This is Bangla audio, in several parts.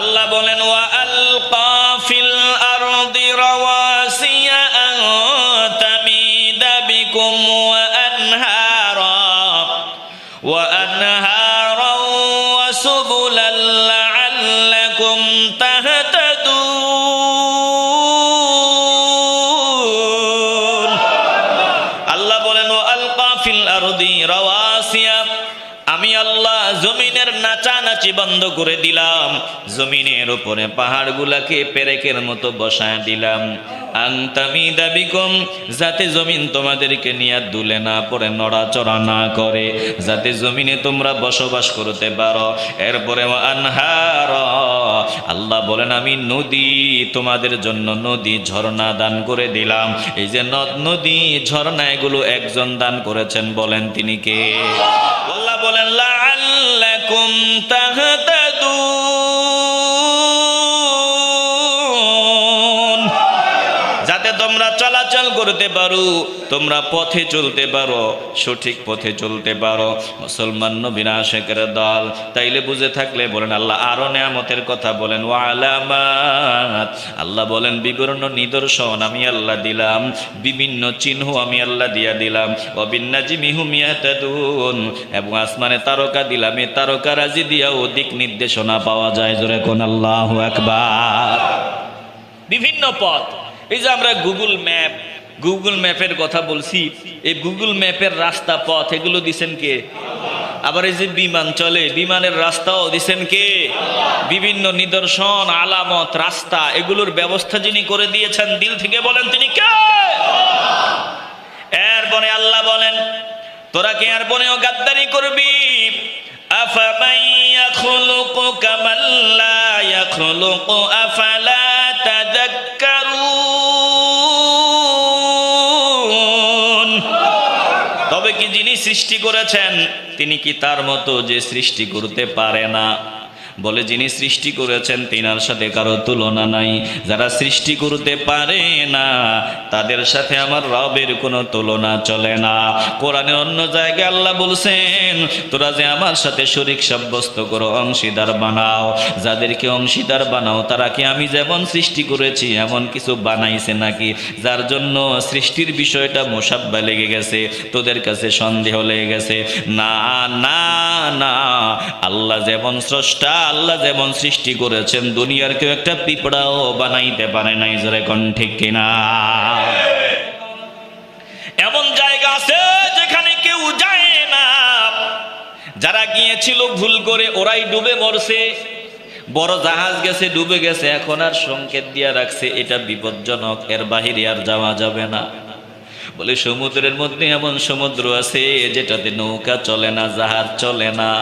আল্লাহ বলেন ওয়া আলকা ফিল আরদি রাওয়াসিয়া আন তামিদা বিকুম ওয়া আনহারা ওয়া সুবুলাল লাআল্লাকুম তাহতাদুন। আল্লাহ বলেন ওয়া আলকা ফিল আরদি রাওয়াসিয়া, আমি আল্লাহ জমিনের নাচানাচি বন্ধ করে দিলাম, জমিনের উপরে পাহাড়গুলাকে পেরেকের মতো বসায় দিলাম। আনতামিদা বিকুম, যাতে জমিন তোমাদেরকে নিয়ে দুলে না পড়ে, নড়াচড়া না করে, যাতে জমিনে তোমরা বসবাস করতে পারো। এরপরে আনহার, আল্লাহ বলেন আমি নদী তোমাদের জন্য নদী ঝর্ণা দান করে দিলাম। এই যে নদ নদী ঝর্ণা এগুলো একজন দান করেছেন, বলেন তিনি কে? আল্লাহ বলেন লাআল্লাকুম তাহতাদুন, যাতে তোমরা চলাচল করতে পারো, তোমরা পথে চলতে পারো, সঠিক পথে চলতে পারো। মুসলমান নবীর আশিকের দল। তাইলে বুঝে থাকলে বলেন আল্লাহ আরো নিয়ামতের কথা বলেন ওয়া আলামাত, আল্লাহ বলেন বিভিন্ন নিদর্শন আমি আল্লাহ দিলাম, বিভিন্ন চিহ্ন আমি আল্লাহ দিয়া দিলাম। ওয়া বিন্নাজমি হুম ইয়াহতাদুন, এবং আসমানে তারকা দিলাম, এই তারকারাজি দিয়াও দিক নির্দেশনা পাওয়া যায়। জোরে কোন আল্লাহু আকবার। বিভিন্ন পথ, এই যে আমরা গুগল ম্যাপের কথা বলছি, এই গুগল ম্যাপের রাস্তা পথ এগুলো দিছেন কে? আবার এই যে বিমান চলে, বিমানের রাস্তাও দিছেন কে? বিভিন্ন নিদর্শন, আলামত, রাস্তা এগুলোর ব্যবস্থা যিনি করে দিয়েছেন, দিল থেকে বলেন তিনি কে? এরপরে আল্লাহ বলেন তোরা কে আর বনেও গাদ্দারি করবি? আফামান ইয়াখলুকু কামান লা ইয়াখলুকু আফালা তাযাক্কারুন, তবে কি যিনি সৃষ্টি করেছেন তিনি কি তার মতো যে সৃষ্টি করতে পারে না? বলে যিনি সৃষ্টি করেছেন তিনার সাথে কারো তুলনা নাই। যারা সৃষ্টি করতে পারে না তাদের সাথে আমার রবের কোনো তুলনা চলে না। কোরআনের অন্য জায়গায় আল্লাহ বলছেন তোরা যে আমার সাথে শরীক সাব্যস্ত করো, অংশীদার বানাও, যাদেরকে অংশীদার বানাও তারা কি আমি যেমন সৃষ্টি করেছি এমন কিছু বানাইছে নাকি? যার জন্য সৃষ্টির বিষয়টা মোসাব্বা লেগে গেছে, তোদের কাছে সন্দেহ লেগে গেছে। না না না, আল্লাহ যেমন স্রষ্টা, আল্লাহ যেমন সৃষ্টি করেছেন দুনিয়ার কেউ একটা পিঁপড়াও বানাইতে পারে নাই। জোরে কোন ঠিক কিনা? এমন জায়গা আছে যেখানে কেউ যায় না, যারা গিয়েছিল ভুল করে ওরাই ডুবে মরছে। বড় জাহাজ গেছে, ডুবে গেছে, এখন আর সংকেত দিয়ে রাখছে এটা বিপজ্জনক, এর বাহিরে আর যাওয়া যাবে না। বলে সমুদ্রের মধ্যে এমন সমুদ্র আছে যেটাতে নৌকা চলে না, জাহাজ চলে না,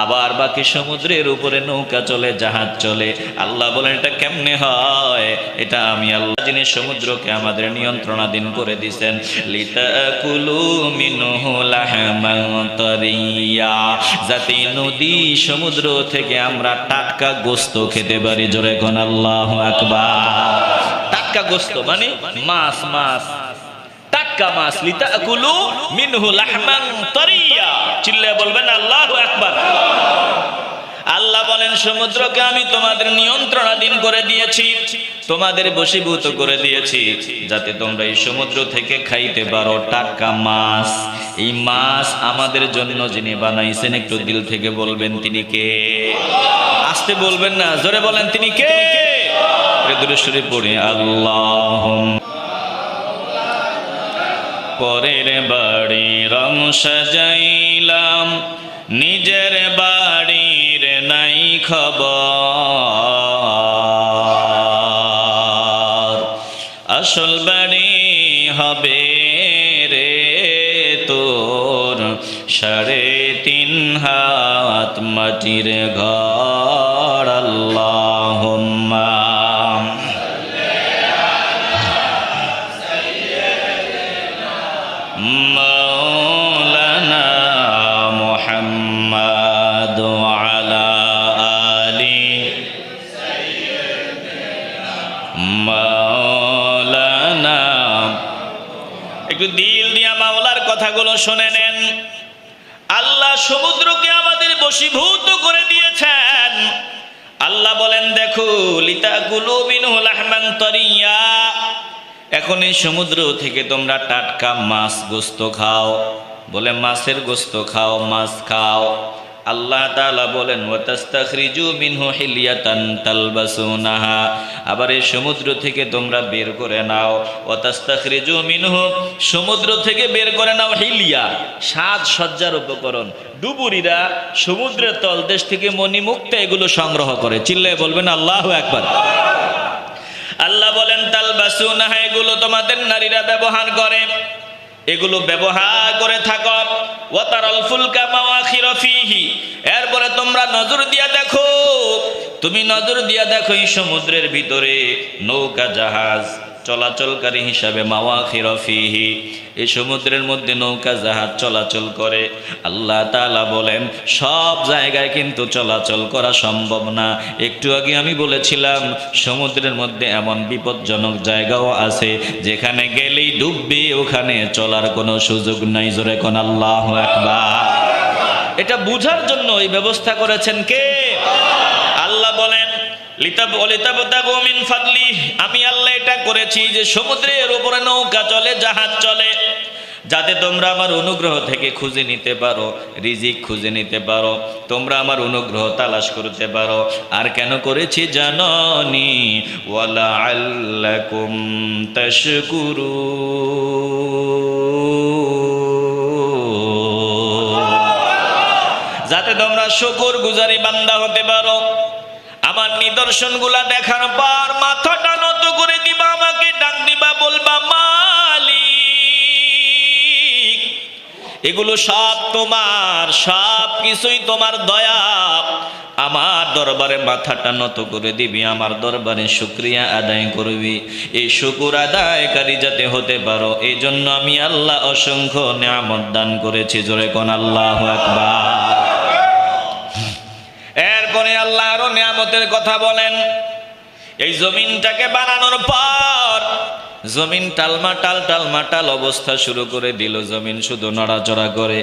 আবার বাকি সমুদ্রের উপরে নৌকা চলে, জাহাজ চলে। আল্লাহ বলেন এটা কেমনে হয়? এটা আমি আল্লাহ যিনি সমুদ্রকে আমাদের নিয়ন্ত্রণাধীন করে দিয়েছেন। লিতাকুলু মিনহু লাহমান তারিয়া, যাতে নদী সমুদ্র থেকে আমরা টাটকা গোশত খেতে পারি। জোরে কোন আল্লাহু আকবার। টাটকা গোশত মানে মাছ, টাটকা মাছ। লিতাকুলু মিনহু লাহমান তারিয়া, চিল্লায়ে বলবেন আল্লাহু আকবার। আল্লাহ বলেন সমুদ্রকে আমি তোমাদের নিয়ন্ত্রণাধীন করে দিয়েছি, তোমাদের বশীভূত করে দিয়েছি, যাতে তোমরা এই সমুদ্র থেকে খাইতে পারো টাটকা মাছ। এই মাছ আমাদের জন্য যিনি বানাইছেন, একটু দিল থেকে বলবেন তিনি কে? আস্তে বলবেন না, জোরে বলেন তিনি কে? দুরূদ শরীফ পড়ি আল্লাহুম্মা। পরের বাড়ি রং সাজাইলাম, নিজের বাড়ির নাই খবর, আসল বাড়ি হবে রে তোর 3.5 হাত মাটির ঘর। আল্লাহুম্মা মাওলানা মুহাম্মদ আলা আলি মাওলানা। একটু দিল দিয়া মাওলার কথাগুলো শুনে নেন। আল্লাহ সমুদ্রকে আমাদের বশীভূত করে দিয়েছেন, আল্লাহ বলেন দেখো লিতাকুলু মিনহু লাহমান তারিয়া, এখন এই সমুদ্র থেকে তোমরা টাটকা মাছ গোস্ত খাও। বলে মাছের গোস্ত খাও, মাছ খাও। আল্লাহ তাআলা বলেন ওয়াতাস্তাখরিজু মিনহু হিলিয়াতান তালবাসুনাহা, আবার এই সমুদ্র থেকে তোমরা বের করে নাও। ওয়াতাস্তাখরিজু মিনহু, সমুদ্র থেকে বের করে নাও হিলিয়া, সাজসজ্জার উপকরণ। ডুবুরিরা সমুদ্রের তলদেশ থেকে মণিমুক্তা এগুলো সংগ্রহ করে। চিল্লায়ে বলবেন আল্লাহু আকবার। আল্লাহ বলেন তালবাসুনাহা, এগুলো তোমাদের নারীরা ব্যবহার করে, এগুলো ব্যবহার করে থাকো। ওয়াতারাল ফুলকা মাওয়াখিরা ফীহি, এরপরে তোমরা নজর দিয়া দেখো, তুমি নজর দিয়া দেখো এই সমুদ্রের ভিতরে নৌকা জাহাজ চলাচলকারী হিসাবে মাওয়াখিরা ফীহি, এই সমুদ্রের মধ্যে নৌকা জাহাজ চলাচল করে। আল্লাহ তাআলা বলেন সব জায়গায় কিন্তু চলাচল করা সম্ভব না। একটু আগে আমি বলেছিলাম সমুদ্রের মধ্যে এমন বিপজ্জনক জায়গাও আছে যেখানে গেলেই ডুববে, ওখানে চলার কোনো সুযোগ নাই। জোরে কোন আল্লাহু আকবার। এটা বুঝার জন্য এই ব্যবস্থা করেছেন কে? আল্লাহ বলেন লিতাবতাগু মিন ফাদলি, আমি আল্লাহ এটা করেছি যে সমুদ্রের উপরে নৌকা চলে, জাহাজ চলে, যাতে তোমরা আমার অনুগ্রহ থেকে খুঁজে নিতে পারো, রিজিক খুঁজে নিতে পারো, তোমরা আমার অনুগ্রহ তালাশ করতে পারো। আর কেন করেছি জানোনি? ওয়ালাআল্লাকুম তাশকুরুন, যাতে তোমরা শুকরগুজারি বান্দা হতে পারো। আমার নিদর্শনগুলা দেখার পর মাথাটা নত করে দিবা, আমাকে ডাক দিবা, বলবা মালিক, এগুলো সব তোমার, সব কিছুই তোমার দয়া। আমার দরবারে মাথাটা নত করে দিবি, আমার দরবারে শুকরিয়া আদায় করবি। এই শুকর আদায়কারী যাতে হতে পারো, এই জন্য আমি আল্লাহ অসংখ্য নিয়ামত দান করেছি। জোরে কোন আল্লাহু আকবার। এরপরে আল্লাহ আরো নিয়ামতের কথা বলেন। এই জমিনটাকে বানানোর পর জমিন টালমাটাল অবস্থা শুরু করে দিল, জমিন শুধু নড়াচড়া করে।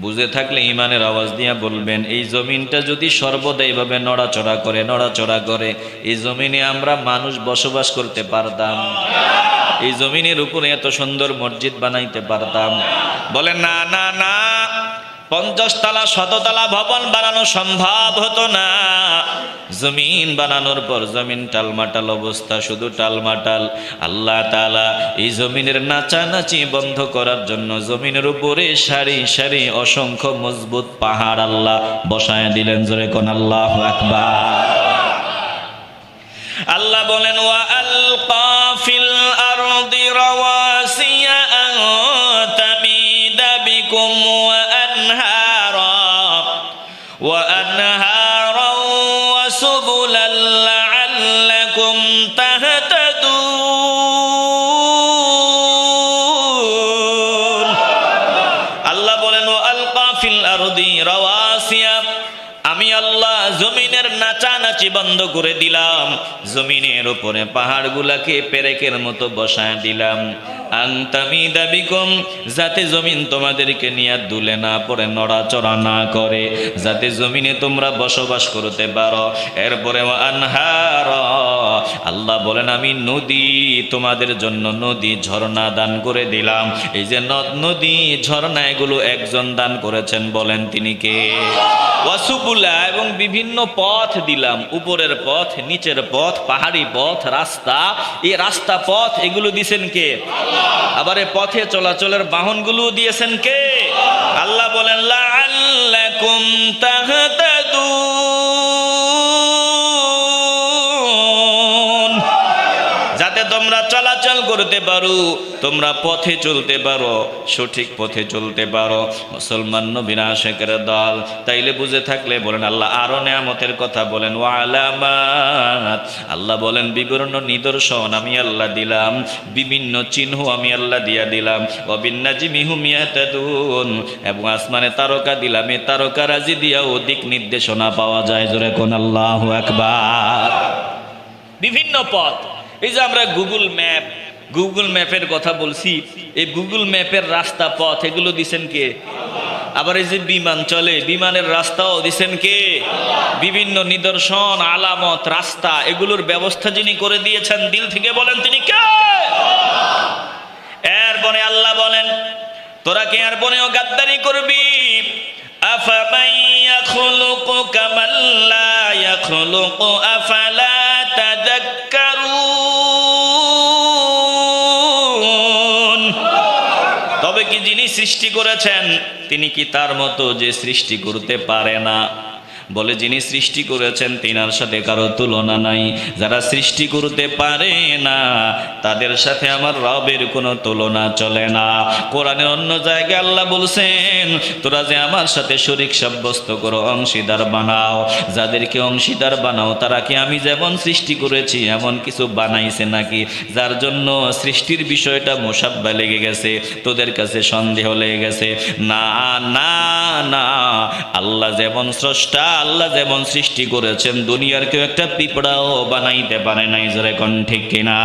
বুঝে থাকলে ইমানের আওয়াজ দিয়ে বলবেন এই জমিনটা যদি সর্বদা এইভাবে নড়াচড়া করে, এই জমিনে আমরা মানুষ বসবাস করতে পারতাম? এই জমিনের উপরে এত সুন্দর মসজিদ বানাইতে পারতাম? বলেন না না না, 50 তলা 100 তলা ভবন বানানো সম্ভব হতো না। জমিন বানানোর পর জমিন টালমাটাল অবস্থা, শুধু টালমাটাল। আল্লাহ তাআলা এই জমিনের নাচানাচি বন্ধ করার জন্য জমিনের উপরে সারি সারি অসংখ্য মজবুত পাহাড় আল্লাহ বসায় দিলেন। জোরে কোন আল্লাহু আকবার। আল্লাহ বলেন ওয়া আলকা ফিল আরদি রাওয়াসিয়া আন তামিদা বিকুম وأنهارا وسبلا لعلكم تهتدون আল্লাহ বলেন وألقى في الأرض رواسي, আমি আল্লাহ জমিনের নাচানাচি বন্ধ করে দিলাম, জমিনের উপরে পাহাড়গুলাকে পেরেকের মতো বসায় দিলাম। আনতামিদা বিকুম, যাতে জমিন তোমাদেরকে নিয়ে দুলে না পড়ে, নড়াচড়া না করে, যাতে জমিনে তোমরা বসবাস করতে পারো। এরপরে আনহার, আল্লাহ বলেন আমি নদী তোমাদের জন্য, নদী ঝর্ণা দান করে দিলাম। এই যে নদ নদী ঝর্ণা এগুলো একজন দান করেছেন, বলেন তিনি কে? ওয়াসুবুলা, এবং বিভিন্ন পথ দিলাম, উপরের পথ, নিচের পথ, পাহাড়ি পথ, রাস্তা। এই রাস্তা পথ এগুলো দিয়েছেন কে? আবার এই পথে চলাচলের বাহনগুলো দিয়েছেন কে? আল্লাহ বলেন লাআল্লাকুম তাহতাদুন, যাতে তোমরা চলাচল করতে পারো, তোমরা পথে চলতে পারো, সঠিক পথে চলতে পারো। মুসলমান নবীর আশিকের দল। তাইলে বুঝে থাকলে বলেন আল্লাহ আরো নিয়ামতের কথা বলেন ওয়া আলামাত, আল্লাহ বলেন বিভিন্ন নিদর্শন আমি আল্লাহ দিলাম, বিভিন্ন চিহ্ন আমি আল্লাহ দিয়া দিলাম। ওয়া বিন্নাজমি হুম ইয়াহতাদুন, এবং আসমানে তারকা দিলাম, এই তারকারাজি দিয়াও দিক নির্দেশনা পাওয়া যায়। জোরে কোন আল্লাহু আকবার। বিভিন্ন পথ, এই যে আমরা গুগল ম্যাপের কথা বলছি, এই গুগল ম্যাপের রাস্তা পথ এগুলো দিছেন কে? আবার এই যে বিমান চলে, বিমানের রাস্তাও দিছেন কে? বিভিন্ন নিদর্শন, আলামত, রাস্তা, এগুলোর ব্যবস্থা যিনি করে দিয়েছেন, দিল থেকে বলেন তিনি কে? এরপরে আল্লাহ বলেন, তোরা কি আর বনেও গাদ্দারি করবি? আফামান ইয়াখলুকু কামান লা ইয়াখলুকু আফালা তাযাক্কারুন। তবে কি যিনি সৃষ্টি করেছেন তিনি কি তার মতো যে সৃষ্টি করতে পারে না? বলে যিনি সৃষ্টি করেছেন তিনার সাথে কারো তুলনা নাই। যারা সৃষ্টি করতে পারে না তাদের সাথে আমার রবের কোনো তুলনা চলে না। কোরআনের অন্য জায়গায় আল্লাহ বলছেন, তোরা যে আমার সাথে শরীক সাব্যস্ত করো, অংশীদার বানাও, যাদেরকে অংশীদার বানাও তারা কি আমি যেমন সৃষ্টি করেছি এমন কিছু বানাইছে নাকি? যার জন্য সৃষ্টির বিষয়টা মোসাব্বা লেগে গেছে, তোদের কাছে সন্দেহ লেগে গেছে। না না না, আল্লাহ যেমন স্রষ্টা, আল্লাহ যেমন সৃষ্টি করেছেন, দুনিয়ার কেউ একটা পিঁপড়াও বানাইতে পারে নাই। জোরে কোন ঠিক কিনা?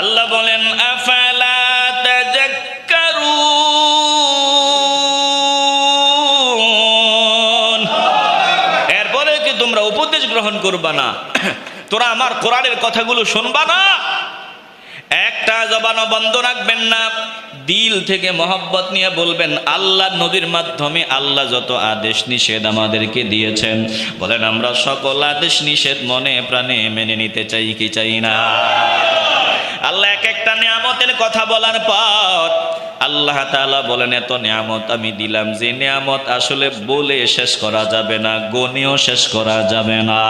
আল্লাহ বলেন আফালা তাযাক্কারুন। এরপরে কি তোমরা উপদেশ গ্রহণ করবা না? তোরা আমার কোরআনের কথাগুলো শুনবা না? একটা জবানও বন্ধ রাখবেন না, দিল থেকে মহব্বত নিয়ে বলবেন। আল্লাহ নবীর মাধ্যমে আল্লাহ যত আদেশ নিষেধ আমাদেরকে দিয়েছেন, বলেন আমরা সকল আদেশ নিষেধ মনে প্রাণে মেনে নিতে চাই কি চাই না? আল্লাহ এক একটা নিয়ামতের কথা বলার পর আল্লাহ তাআলা বলেন, এত নিয়ামত আমি দিলাম যে নিয়ামত আসলে বলে শেষ করা যাবে না, গনেও শেষ করা যাবে না।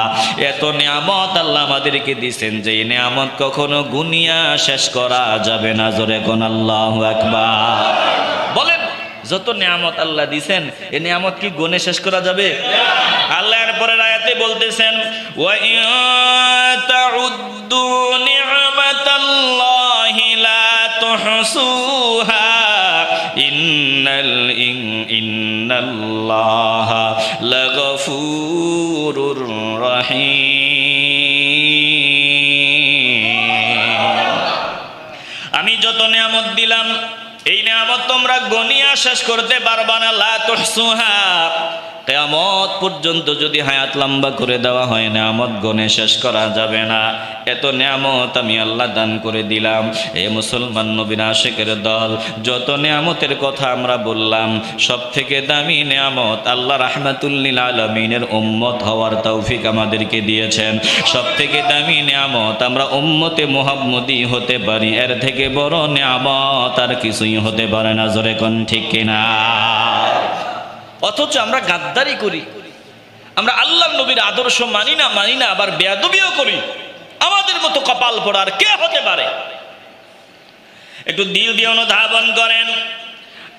এত নিয়ামত আল্লাহ আমাদেরকে দিয়েছেন যে নিয়ামত কখনো গুনিয়া শেষ করা যাবে না। জোরে কোন আল্লাহু আকবার। বলেন যত নিয়ামত আল্লাহ দিয়েছেন এই নিয়ামত কি গনে শেষ করা যাবে? আল্লাহ এর পরের আয়াতে বলতেছেন, ওয়া ইন তাউদ্দু নি'মাতাল্লাহি লা তুহসুহা ইন্নাল্লাহা লাগফুরুর রহিম। আমি যত নিয়ামত দিলাম এই নিয়ামত তোমরা গনিয়া শেষ করতে পারবা না। লা তুহসুহা, কিয়ামত পর্যন্ত যদি হায়াত লম্বা করে দেওয়া হয় নিয়ামত গনে শেষ করা যাবে না। এত নিয়ামত আমি আল্লাহ দান করে দিলাম। এ মুসলমান নবীর আশিকের দল, যত নিয়ামতের কথা আমরা বললাম সব থেকে দামি নিয়ামত আল্লাহ রাহমাতুল লিল আলামিনের উম্মত হওয়ার তৌফিক আমাদেরকে দিয়েছেন। সব থেকে দামি নিয়ামত আমরা উম্মতে মুহাম্মদী হতে পারি, এর থেকে বড় নিয়ামত আর কিছুই হতে পারে না। জোরে কোন ঠিক কিনা? অথচ আমরা গাদ্দারি করি, আমরা আল্লাহর নবীর আদর্শ মানি না, আবার বেয়াদবিও করি। আমাদের মতো কপাল পোড়ার কে হতে পারে? একটু দিল দিয়ে অনুধাবন করেন।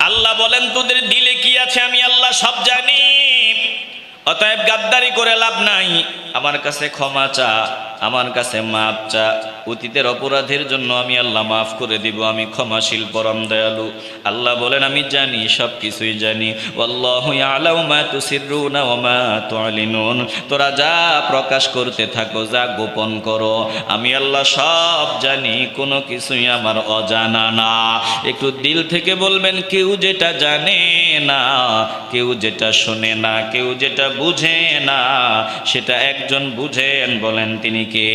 আল্লাহ বলেন, তোদের দিলে কি আছে আমি আল্লাহ সব জানি, অতএব গাদ্দারি করে লাভ নাই। আমার কাছে ক্ষমা চা, আমার কাছে মাপ চা, অতীতের অপরাধের জন্য আমি আল্লাহ মাফ করে দিব। আমি ক্ষমাশীল পরম দয়ালু। আল্লাহ বলেন, আমি জানি, সব কিছুই জানি। ওয়াল্লাহু ইয়ালামু মা তুসিররুনা ওয়া মা তুআলিনুন। তোরা যা প্রকাশ করতে থাকো, যা গোপন করো, আমি আল্লাহ সব জানি, কোনো কিছুই আমার অজানা না। একটু দিল থেকে বলবেন, কেউ যেটা জানে না, কেউ যেটা শোনে না, কেউ যেটা বুঝে না, সেটা একজন বুঝেন, বলেন তিনি কে?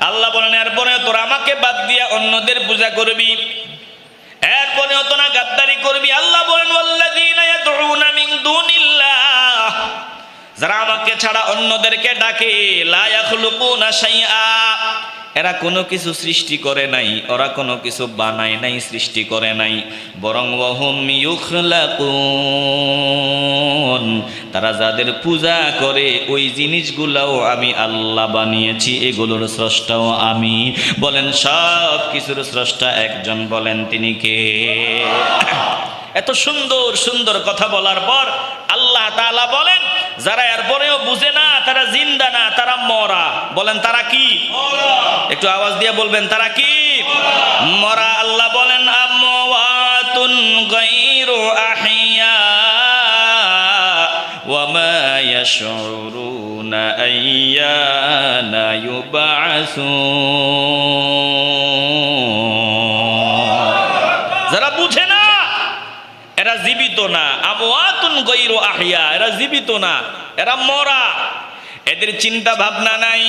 আল্লাহ বলেন, এরপরে তোরা আমাকে বাদ দিয়া অন্যদের পূজা করবি, এরপরে তোরা গাদ্দারি করবি। আল্লাহ বলেন, ওয়াল্লাযীনা ইয়াদউনা মিন দুনিল্লাহ, যারা আমাকে ছাড়া অন্যদেরকে ডাকে, লা ইয়াখলুকুনা শাইআ, এরা কোনো কিছু সৃষ্টি করে নাই, ওরা কোনো কিছু বানায় নাই, সৃষ্টি করে নাই, বরং ওয়াহুম ইউখলাকুন, তারা যাদের পূজা করে ওই জিনিসগুলোও আমি আল্লাহ বানিয়েছি, এগুলোর স্রষ্টাও আমি। বলেন সব কিছুর স্রষ্টা একজন, বলেন তিনি কে? এত সুন্দর সুন্দর কথা বলার পর আল্লাহ তাআলা বলেন, যারা এরপরেও বুঝে না তারা জিন্দা না, তারা মরা। বলেন তারা কি? একটু আওয়াজ দিয়ে বলবেন, তারা কি? মরা। আল্লাহ বলেন, আমওয়াতুন গায়রু আহইয়া ওয়া মা ইয়াশউরুনা আইয়ানা ইউবআসুন। এরা জীবিত না, এরা মরা। এদের চিন্তা ভাবনা নাই,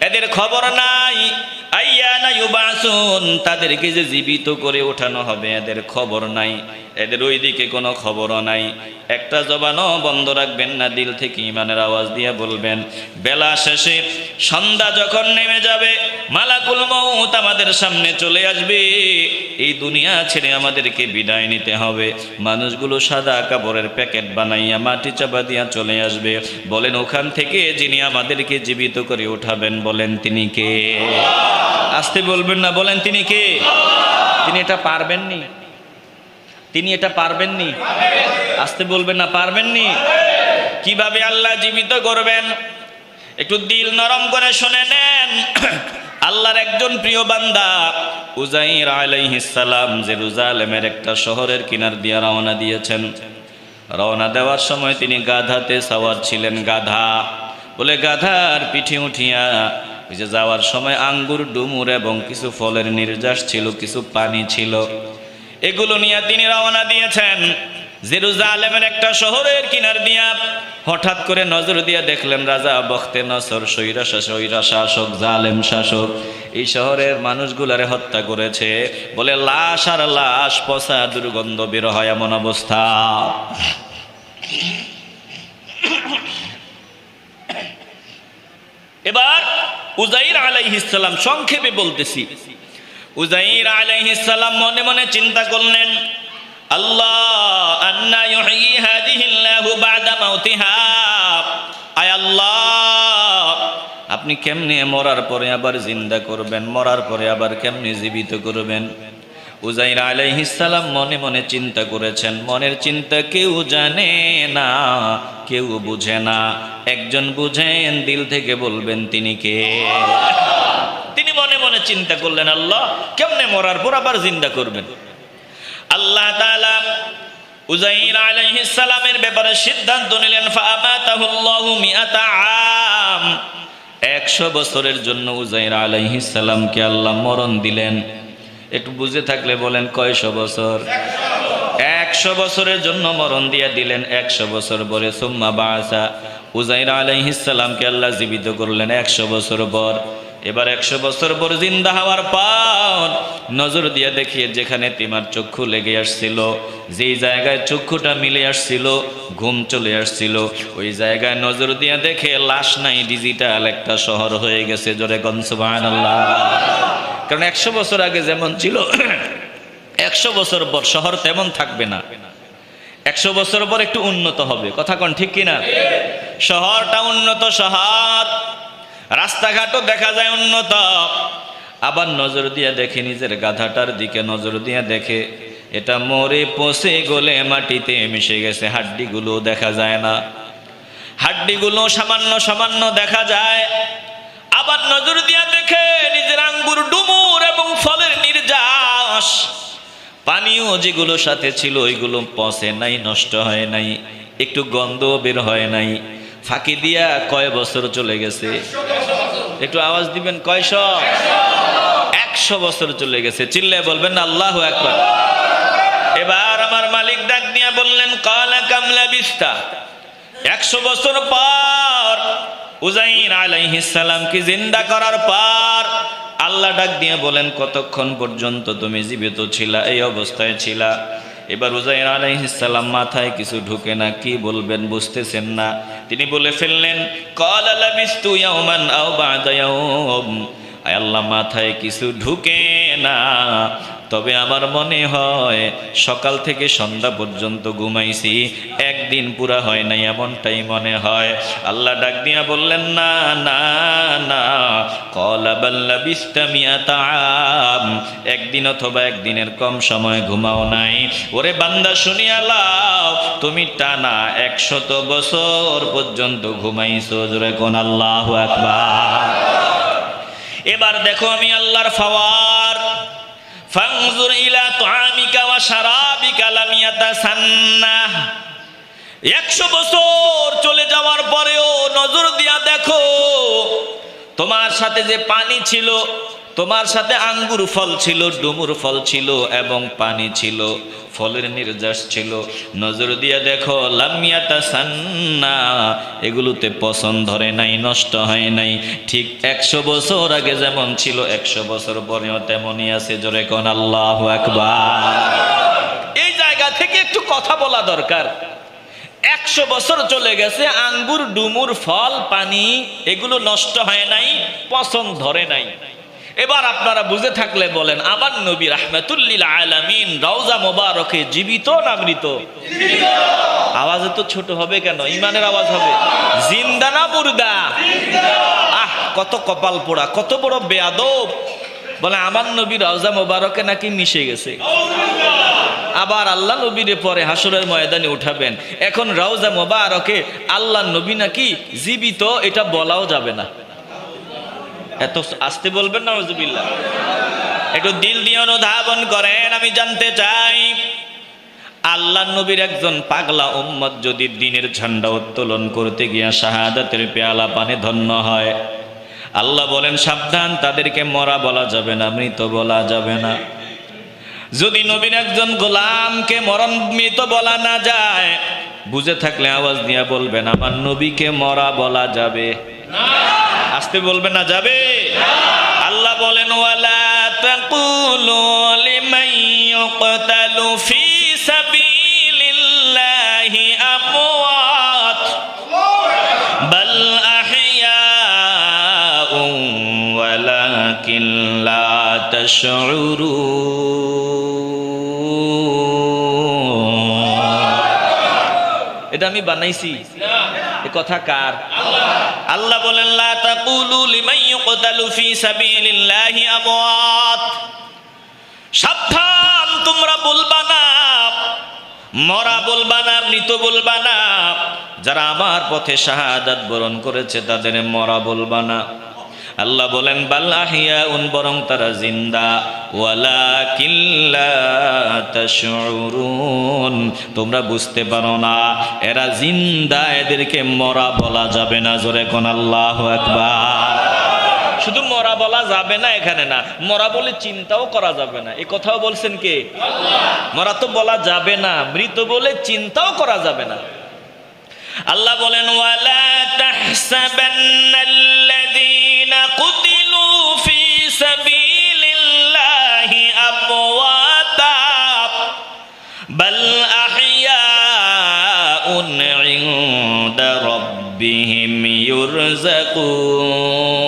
এদের খবর নাই। আইয়ানা ইউবাসুন, তাদেরকে যে জীবিত করে ওঠানো হবে এদের খবর নাই, এদের ওইদিকে কোনো খবরও নাই। একটা জবানও বন্ধ রাখবেন না, দিল থেকে ইমানের আওয়াজ দিয়ে বলবেন। বেলা শেষে সন্ধ্যা যখন নেমে যাবে, মালাকুল মউত আমাদের সামনে চলে আসবে, এই দুনিয়া ছেড়ে আমাদেরকে বিদায় নিতে হবে। মানুষগুলো সাদা কাপড়ের প্যাকেট বানাইয়া মাটি চাপা দিয়া চলে আসবে। বলেন ওখান থেকে যিনি আমাদেরকে জীবিত করে উঠাবেন, বলেন তিনি কে? আসতে বলবেন না, বলেন তিনি কে? তিনি এটা পারবেননি, তিনি এটা পারবেননি। আসতে বলবেন না, পারবেননি। কিভাবে আল্লাহ জীবিত করবেন একটু দিল নরম করে শুনে নেন। আল্লাহর একজন প্রিয় বান্দা উজাইর আলাইহিস সালাম জেরুজালেমের একটা শহরের কিনার দিয়ে রওনা দিয়েছেন। রওনা দেওয়ার সময় তিনি গাধাতে সাওয়ার ছিলেন। গাধা বলে গাধার পিঠে উঠিয়া ওই যে যাওয়ার সময় আঙ্গুর, ডুমুর এবং কিছু ফলের নির্যাস ছিল, কিছু পানি ছিল, এগুলো নিয়ে তিনি রওনা দিয়েছেন জেরুজালেমের একটা শহরের কিনার দিয়া। হঠাৎ করে নজর দিয়ে দেখলেন রাজা বখতে নসর, স্বৈরা শাসক, জালেম শাসক এই শহরের মানুষগুলারে হত্যা করেছে। বলে লাশ আর লাশ, পচা দুর্গন্ধ বের হয় এমন অবস্থা। এবার উজাইর আলাইহিস সালাম, সংক্ষেপে বলতেছি, উজাইর আলাইহিস সালাম মনে মনে চিন্তা করলেন, আল্লাহ আন্না ইউহয়ি হাযিহিল্লাহু বা'দা মাউতিহা, আয় আল্লাহ আপনি কেমনে মরার পরে আবার জিন্দা করবেন, মরার পরে আবার কেমনে জীবিত করবেন। উজাইর আলাইহিস সালাম মনে মনে চিন্তা করেছেন। মনের চিন্তা কেউ জানে না, কেউ বুঝে না। একজন বুঝেন, দিল থেকে বলবেন তিনি কে? তিনি মনে মনে চিন্তা করলেন, আল্লাহ কেমনে মরার পর আবার জিন্দা করবেন। আল্লাহ তাআলা উজাইর আলাইহিস সালামের ব্যাপারে সিদ্ধান্ত নিলেন, ফাআমাতাহুল্লাহু মিআতা আম, 100 বছরের জন্য উজাইর আলাইহিস সালামকে আল্লাহ মরণ দিলেন। একটু বুঝে থাকলে বলেন কয়শো বছর? 100 বছরের জন্য মরণ দিয়ে দিলেন। 100 বছর পরে সুম্মা বাআসা, উজাইর আলাইহিস সালামকে আল্লাহ জীবিত করলেন 100 বছর পর। এবার 100 বছর পর জিন্দা হওয়ার পর নজর দিয়ে দেখিয়ে যেখানে তিমার চক্ষু লেগে আসছিল, যেই জায়গায় চক্ষুটা মিলে আসছিল, ঘুম চলে আসছিল, ওই জায়গায় নজর দিয়ে দেখে লাশ নাই, ডিজিটাল একটা শহর হয়ে গেছে। জোরে কোন সুবহানাল্লাহ। কারণ 100 বছর আগে যেমন ছিল 100 বছর পর শহর তেমন থাকবে না। 100 বছর পর একটু উন্নত হবে। কথা কোন ঠিক কিনা? শহরটা উন্নত শহর, রাস্তাঘাটও দেখা যায় উন্নত। আবার নজর দিয়ে দেখে নিজের গাধাটার দিকে নজর দিয়ে দেখে এটা মরে পচে গলে মাটিতে মিশে গেছে, হাড্ডিগুলো দেখা যায় না, হাড্ডিগুলো সামান্য সামান্য দেখা যায়। আবার নজর দিয়ে দেখে নিজের আঙ্গুর, ডুমুর এবং ফলের নির্যাস, পানিও যেগুলো সাথে ছিল ওইগুলো পচে নাই, নষ্ট হয় নাই, একটু গন্ধ বের হয় নাই। ফাঁকি দিয়া কয় বছর চলে গেছে? একটু আওয়াজ দিবেন, কয়শো? 100 বছর চলে গেছে। চিল্লায় বলবেন আল্লাহু আকবার। এবার আমার মালিক ডাক দিয়া বললেন, ক্বালা কাম লাবিস্তা। 100 বছর পর উজাইর আলাইহিস সালামকে জিন্দা করার পর আল্লাহ ডাক দিয়ে বলেন, কতক্ষণ পর্যন্ত তুমি জীবিত ছিলা, এই অবস্থায় ছিলা? এবার উজাইর আলাইহিস সালাম মাথায় কিছু ঢুকে না, কি বলবেন বুঝতেছেন না। তিনি বলে ফেললেন, ক্বালা লাবিস্তু ইয়াওমান আও বা'দা ইয়াওম। আয় আল্লাহ, মাথায় কিছু ঢুকে না, তবে আমার মনে হয় সকাল থেকে সন্ধ্যা পর্যন্ত ঘুমাইছি, একদিন পুরা হয় নাই, এমনটাই মনে হয়। আল্লাহ ডাক দিয়া বললেন, না না না, ক্বালা বাল লাবিস্তা মিআতা আম, একদিন অথবা একদিনের কম সময় ঘুমাও নাই। ওরে বান্দা শুনিয়া লাও, তুমি টানা 100 বছর পর্যন্ত ঘুমাইছো। জোরে কোন আল্লাহু আকবার। এবার দেখো আমি আল্লাহর ফাওয়ার। ফানজুর ইলা তুআমিকা ওয়া শারাবিকা লাম ইয়াতাসান্না। 100 বছর চলে যাওয়ার পরেও নজর দিয়া দেখো, তোমার সাথে যে পানি ছিল, তোমার সাথে আঙ্গুর ফল ছিল, ডুমুর ফল ছিল এবং পানি ছিল, ফলের নির্যাস ছিল। নজর দিয়ে দেখো, লামিয়াতা সান্না, এগুলোতে পছন্দ ধরে নাই, নষ্ট হয় নাই। ঠিক 100 বছর আগে যেমন ছিল 100 বছর পরেও তেমনই আছে। জোরে কোন আল্লাহু আকবার। এই জায়গা থেকে একটু কথা বলা দরকার। 100 বছর চলে গেছে, আঙ্গুর ডুমুর ফল পানি এগুলো নষ্ট হয় নাই, পছন্দ ধরে নাই। এবার আপনারা বুঝে থাকলে বলেন, আমার নবী রাহমাতুল্লিল আলামিন রওজা মোবারকে জীবিত না মৃত? আওয়াজে তো ছোট হবে কেন, ইমানের আওয়াজ হবে। জিন্দা না মুর্দা? আহ, কত কপাল পোড়া, কত বড় বেয়াদব। বলে আমার নবী রওজা মোবারকে নাকি মিশে গেছে। আবার আল্লাহ নবীরে পরে হাসরের ময়দানে উঠাবেন, এখন রওজা মোবারকে আল্লাহ নবী নাকি জীবিত, এটা বলাও যাবে না। এত আসতে বলবেন না, নাউজুবিল্লাহ। একটু দিল দিয়ে অনুধাবন করেন। আমি জানতে চাই, আল্লাহ নবীর একজন পাগলা উম্মত যদি দ্বীনের ঝান্ডা উত্তোলন করতে গিয়া শাহাদাতের পেয়ালা পানে ধন্য হয়, আল্লাহ বলেন সাবধান, তাদেরকে মরা বলা যাবে না, মৃত বলা যাবে না। যদি নবীর একজন গোলামকে মরণ মৃত বলা না যায়, বুঝে থাকলে আওয়াজ দিয়ে বলবেন, আমার নবীকে মরা বলা যাবে না। আসতে বলবেন না, যাবে। আল্লাহ বলেন, ওয়ালা তাকুলু লিমান ইউকতালু ফি সাবিলিল্লাহি আমওয়াত বাল আহইয়াউন ওয়ালাকিন লা তাশউরুন। এটা আমি বানাইছি? এ কথা কার? আল্লাহ বলেন, লা তাকুলু লিমান ইউকতালু ফি সাবিলিল্লাহি আমওয়াত। সাবধান, তোমরা বলবা না মরা, বলবা না মৃত, বলবা না। যারা আমার পথে শাহাদাত বরণ করেছে তাদের মরা বলবা না। আল্লাহ বলেন, বাল আহইয়াউন, বরং তারা জিন্দা, ওয়ালাকিন লা তাশউরুন, তোমরা বুঝতে পারো না এরা জিন্দা, এদেরকে মরা বলা যাবে না। জোরে কোন আল্লাহু আকবার। শুধু মরা বলা যাবে না এখানে না, মরা বলে চিন্তাও করা যাবে না। এই কথাও বলছেন কে? আল্লাহ। মরা তো বলা যাবে না, মৃত বলে চিন্তাও করা যাবে না। আল্লাহ বলেন, ওয়ালা তাহসাবান্নাল্লাযীনা কুতিলু ফি সাবিলিল্লাহি আমওয়াতা বাল আহইয়াউন ইনদা রাব্বিহিম ইউরযাকুন।